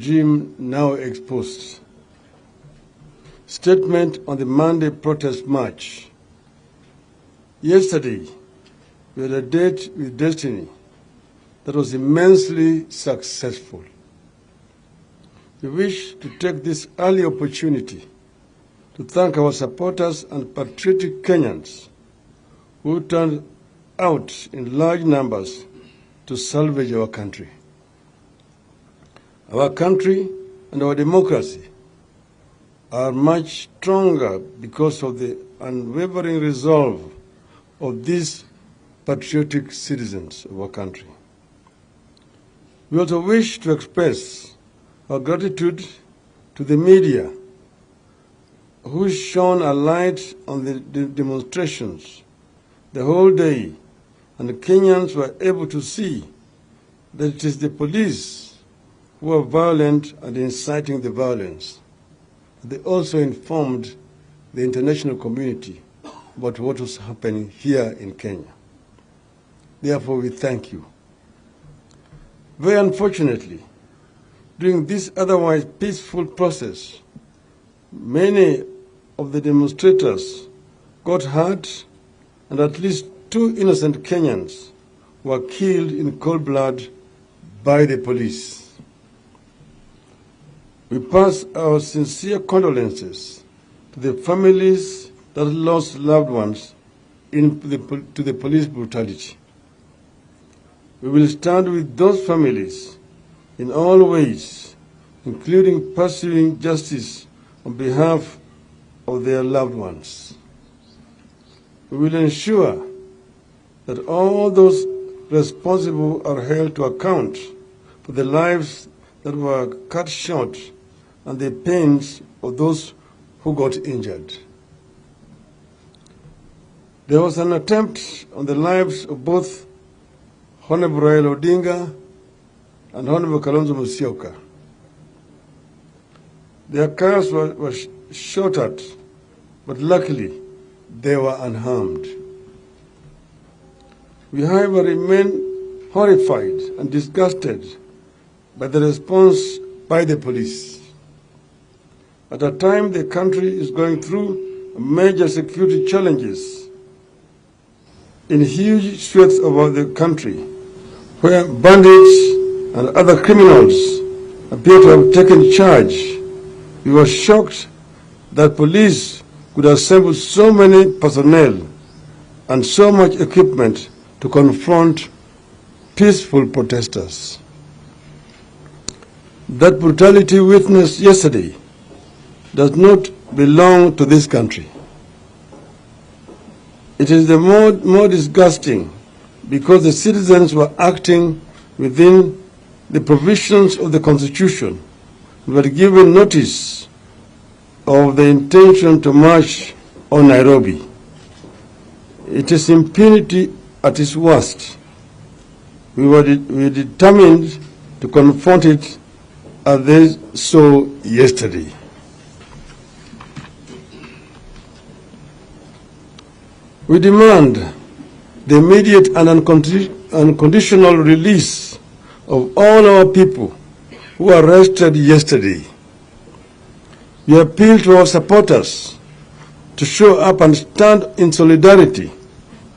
Regime now exposed. Statement on the Monday protest march. Yesterday, we had a date with destiny that was immensely successful. We wish to take this early opportunity to thank our supporters and patriotic Kenyans who turned out in large numbers to salvage our country. Our country and our democracy are much stronger because of the unwavering resolve of these patriotic citizens of our country. We also wish to express our gratitude to the media who shone a light on the demonstrations the whole day, and the Kenyans were able to see that it is the police who are violent and inciting the violence. They also informed the international community about what was happening here in Kenya. Therefore, we thank you. Very unfortunately, during this otherwise peaceful process, many of the demonstrators got hurt, and at least 2 innocent Kenyans were killed in cold blood by the police. We pass our sincere condolences to the families that lost loved ones to the police brutality. We will stand with those families in all ways, including pursuing justice on behalf of their loved ones. We will ensure that all those responsible are held to account for the lives that were cut short and the pains of those who got injured. There was an attempt on the lives of both Honorable Raila Odinga and Honorable Kalonzo Musyoka. Their cars were shot at, but luckily they were unharmed. We, however, remain horrified and disgusted by the response by the police. At a time the country is going through major security challenges in huge swaths of the country, where bandits and other criminals appear to have taken charge, we were shocked that police could assemble so many personnel and so much equipment to confront peaceful protesters. That brutality witnessed yesterday does not belong to this country. It is the more disgusting because the citizens were acting within the provisions of the Constitution and were given notice of the intention to march on Nairobi. It is impunity at its worst. We were determined to confront it as they saw yesterday. We demand the immediate and unconditional release of all our people who were arrested yesterday. We appeal to our supporters to show up and stand in solidarity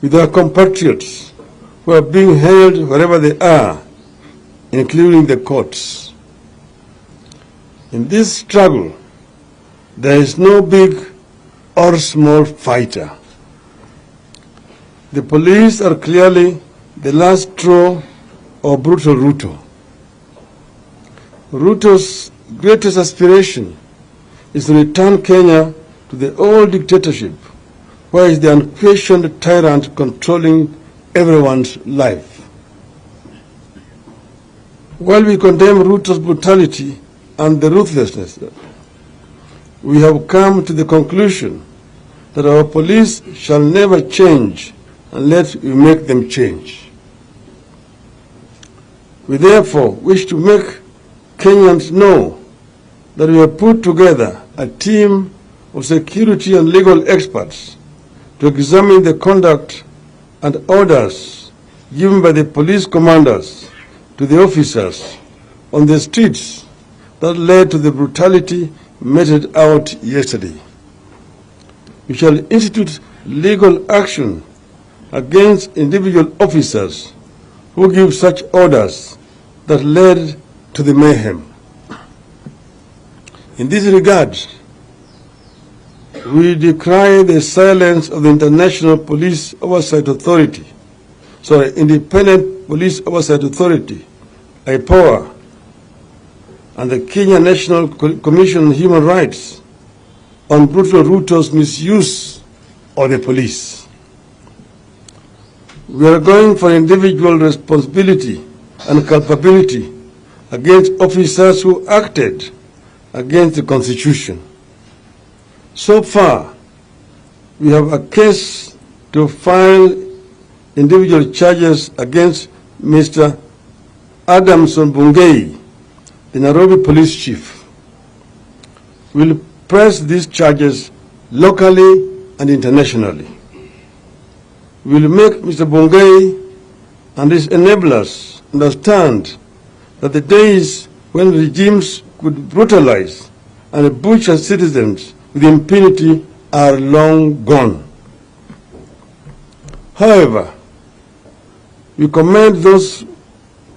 with our compatriots who are being held wherever they are, including the courts. In this struggle, there is no big or small fighter. The police are clearly the last straw of brutal Ruto. Ruto's greatest aspiration is to return Kenya to the old dictatorship, where he is the unquestioned tyrant controlling everyone's life. While we condemn Ruto's brutality and the ruthlessness, we have come to the conclusion that our police shall never change unless we make them change. We therefore wish to make Kenyans know that we have put together a team of security and legal experts to examine the conduct and orders given by the police commanders to the officers on the streets that led to the brutality meted out yesterday. We shall institute legal action against individual officers who give such orders that led to the mayhem. In this regard, we decry the silence of the International Police Oversight Authority, Independent Police Oversight Authority, IPOA, and the Kenya National Commission on Human Rights on brutal Ruto's misuse of the police. We are going for individual responsibility and culpability against officers who acted against the Constitution. So far, we have a case to file individual charges against Mr. Adamson Bungei, the Nairobi police chief. We will press these charges locally and internationally. We will make Mr. Bungei and his enablers understand that the days when regimes could brutalize and butcher citizens with impunity are long gone. However, we commend those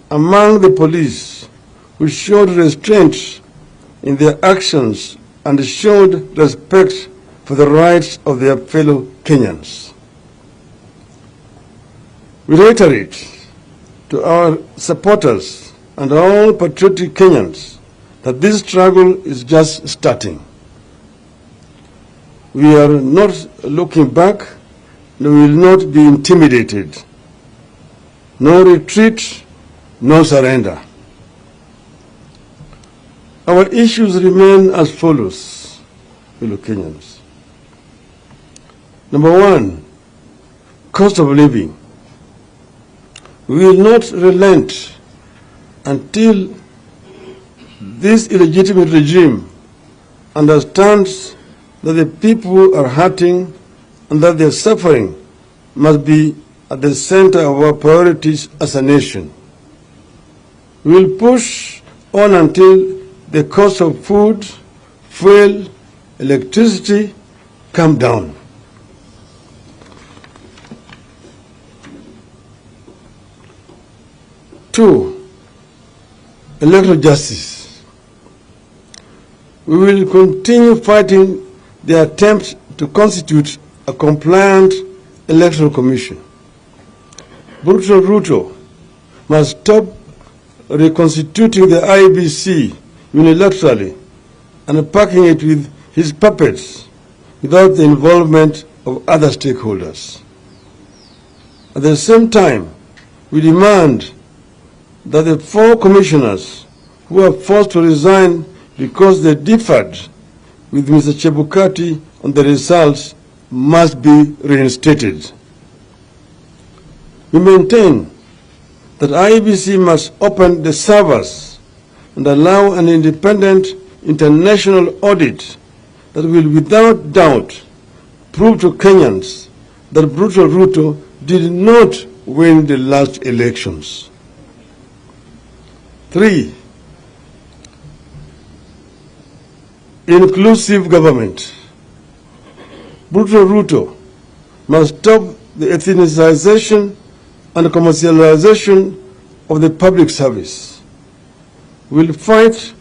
among the police who showed restraint in their actions and showed respect for the rights of their fellow Kenyans. We reiterate to our supporters and all patriotic Kenyans that this struggle is just starting. We are not looking back, and we will not be intimidated. No retreat, no surrender. Our issues remain as follows, fellow Kenyans. Number one, cost of living. We will not relent until this illegitimate regime understands that the people are hurting and that their suffering must be at the center of our priorities as a nation. We will push on until the cost of food, fuel, electricity come down. Two, electoral justice. We will continue fighting the attempt to constitute a compliant electoral commission. Brutal Ruto must stop reconstituting the IEBC unilaterally and packing it with his puppets without the involvement of other stakeholders. At the same time, we demand that the 4 commissioners who were forced to resign because they differed with Mr. Chebukati on the results must be reinstated. We maintain that IEBC must open the servers and allow an independent international audit that will without doubt prove to Kenyans that brutal Ruto did not win the last elections. 3, inclusive government. Brutal Ruto must stop the ethnicization and commercialization of the public service. We will fight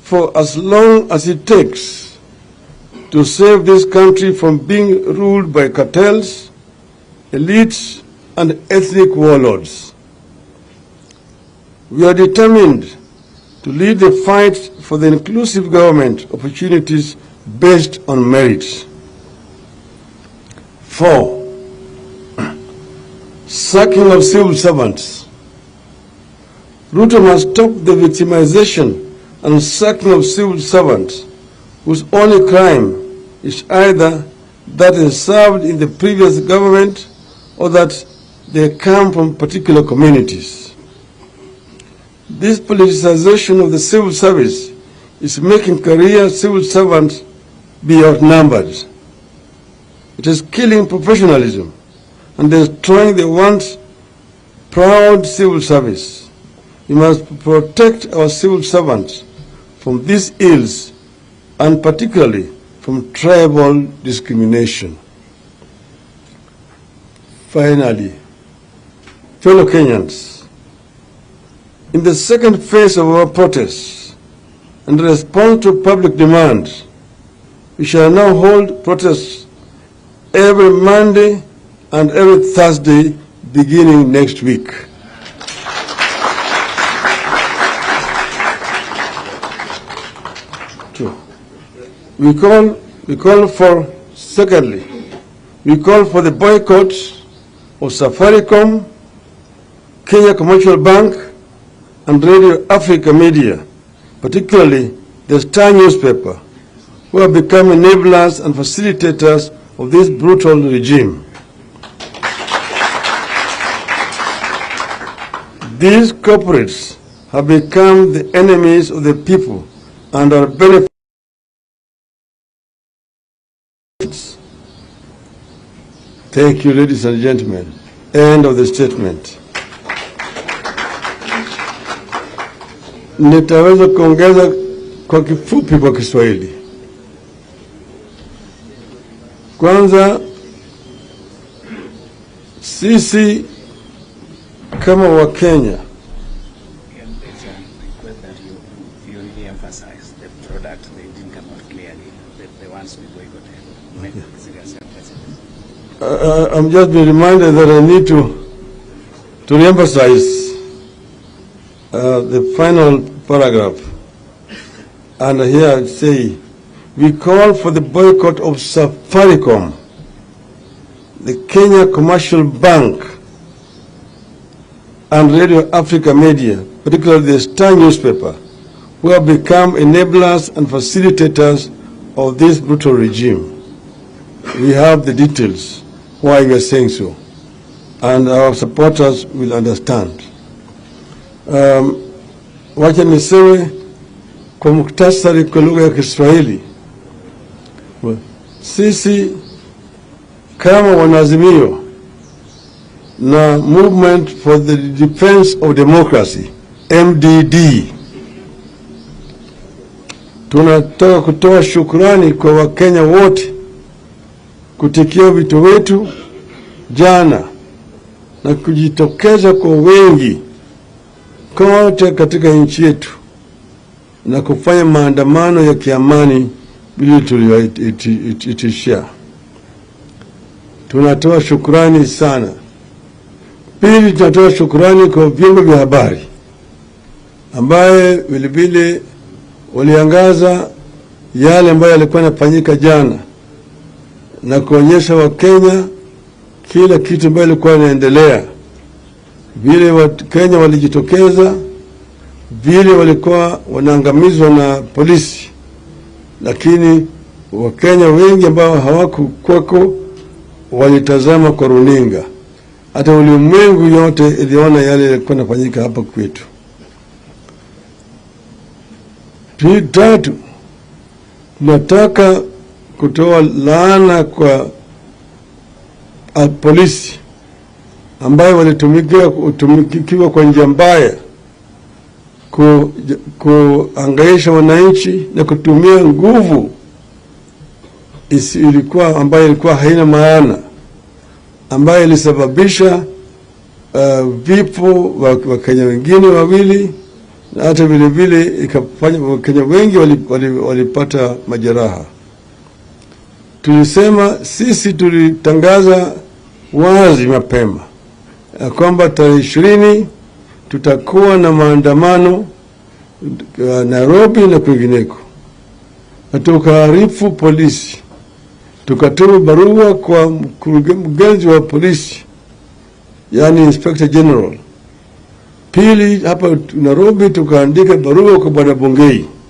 for as long as it takes to save this country from being ruled by cartels, elites, and ethnic warlords. We are determined to lead the fight for the inclusive government opportunities based on merit. 4, sacking of civil servants. Ruto must stop the victimization and sacking of civil servants whose only crime is either that they served in the previous government or that they come from particular communities. This politicization of the civil service is making career civil servants be outnumbered. It is killing professionalism and destroying the once proud civil service. We must protect our civil servants from these ills, and particularly from tribal discrimination. Finally, fellow Kenyans, in the second phase of our protests, in response to public demands, we shall now hold protests every Monday and every Thursday beginning next week. We call for, secondly, we call for the boycott of Safaricom, Kenya Commercial Bank, and Radio Africa Media, particularly the Star newspaper, who have become enablers and facilitators of this brutal regime. These corporates have become the enemies of the people and are benefiting. Thank you, ladies and gentlemen. End of the statement. Nitaweza kuongeza kwa kifupi kwa Kiswahili. Kwanza, sisi kama Wakenya I'm just being reminded that I need to re-emphasize the final paragraph. And here I say, we call for the boycott of Safaricom, the Kenya Commercial Bank, and Radio Africa Media, particularly the Star newspaper, who have become enablers and facilitators of this brutal regime. We have the details why we are saying so, and our supporters will understand. Wacha niseme kwa muktasari kwa lugha ya Kiswahili. Sisi kama wanazimio na Movement for the Defense of Democracy, MDD, tunataka kutoa shukrani kwa Wakenya wote kutikia wito wetu jana na kujitokeza kwa wengi kote katika nchi yetu na kufanya maandamano ya kiamani bila tuliyoitishia. Tunatoa shukrani sana. Pili, tunatoa shukrani kwa vyombo vya habari ambaye vilevile waliangaza yale ambayo yalikuwa yanafanyika jana na kuonyesha Wakenya kila kitu ambayo ilikuwa inaendelea. Vile Wakenya walijitokeza, vile walikuwa wanaangamizwa na polisi, lakini Wakenya wengi ambao hawakukwako walitazama kwa runinga. Hata ulimwengu yote iliona yale yalikuwa yanafanyika hapa kwetu. Tatu, tunataka kutoa laana kwa polisi ambayo walitumikiwa kwa njia mbaya kuangaisha wananchi na kutumia nguvu ambayo ilikuwa haina maana, ambayo ilisababisha vifo wa Kenya wengine wawili, na hata vile vile ikafanya Wakenya wengi walipata majeraha. Tulisema sisi tulitangaza wazi mapema kwamba tarehe 20 tutakuwa na maandamano Nairobi na kwingineko. Tukaarifu polisi, tukatuma barua kwa mkurugenzi wa polisi, yani Inspector General. Pili, hapa Nairobi tukaandika barua kwa Bwana Bungei